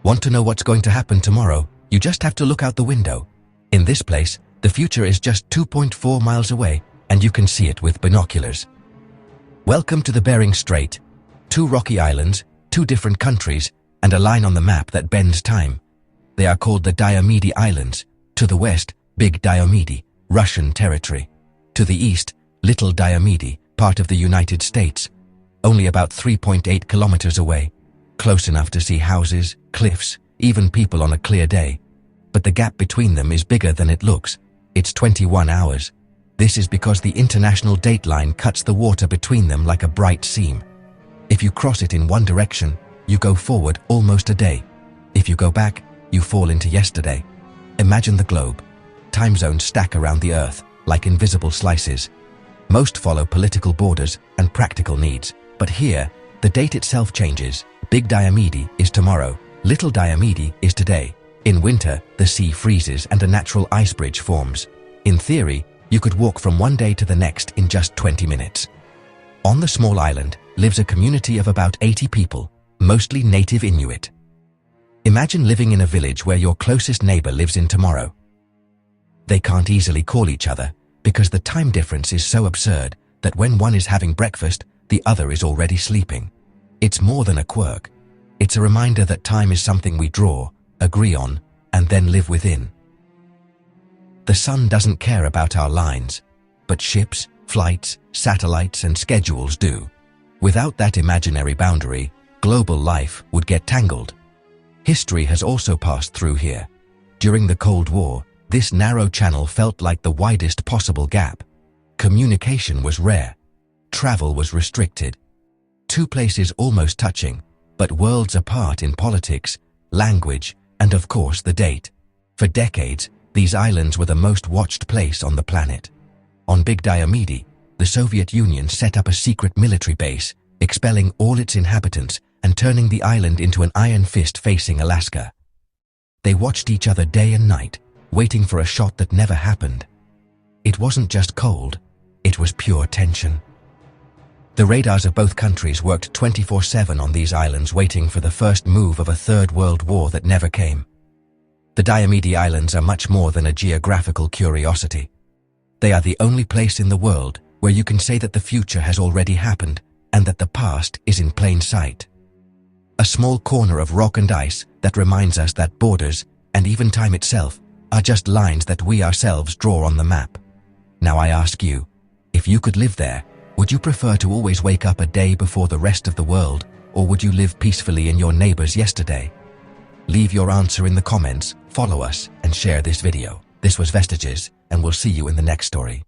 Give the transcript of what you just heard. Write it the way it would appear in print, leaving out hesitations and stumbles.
Want to know what's going to happen tomorrow? You just have to look out the window. In this place, the future is just 2.4 miles away, and you can see it with binoculars. Welcome to the Bering Strait. 2 rocky islands, 2 different countries, and a line on the map that bends time. They are called the Diomede Islands. To the west, Big Diomede, Russian territory. To the east, Little Diomede, part of the United States. Only about 3.8 kilometers away. Close enough to see houses, cliffs, even people on a clear day. But the gap between them is bigger than it looks. It's 21 hours. This is because the international date line cuts the water between them like a bright seam. If you cross it in one direction, you go forward almost a day. If you go back, you fall into yesterday. Imagine the globe. Time zones stack around the Earth, like invisible slices. Most follow political borders and practical needs. But here, the date itself changes. Big Diomede is tomorrow. Little Diomede is today. In winter, the sea freezes and a natural ice bridge forms. In theory, you could walk from one day to the next in just 20 minutes. On the small island lives a community of about 80 people, mostly native Inuit. Imagine living in a village where your closest neighbor lives in tomorrow. They can't easily call each other because the time difference is so absurd that when one is having breakfast, the other is already sleeping. It's more than a quirk. It's a reminder that time is something we draw, agree on, and then live within. The sun doesn't care about our lines, but ships, flights, satellites, and schedules do. Without that imaginary boundary, global life would get tangled. History has also passed through here. During the Cold War, this narrow channel felt like the widest possible gap. Communication was rare. Travel was restricted. 2 places almost touching, but worlds apart in politics, language, and of course the date. For decades, these islands were the most watched place on the planet. On Big Diomede, the Soviet Union set up a secret military base, expelling all its inhabitants and turning the island into an iron fist facing Alaska. They watched each other day and night, waiting for a shot that never happened. It wasn't just cold, it was pure tension. The radars of both countries worked 24/7 on these islands, waiting for the first move of a Third World War that never came. The Diomede Islands are much more than a geographical curiosity. They are the only place in the world where you can say that the future has already happened and that the past is in plain sight. A small corner of rock and ice that reminds us that borders, and even time itself, are just lines that we ourselves draw on the map. Now I ask you, if you could live there, would you prefer to always wake up a day before the rest of the world, or would you live peacefully in your neighbor's yesterday? Leave your answer in the comments, follow us, and share this video. This was Vestiges, and we'll see you in the next story.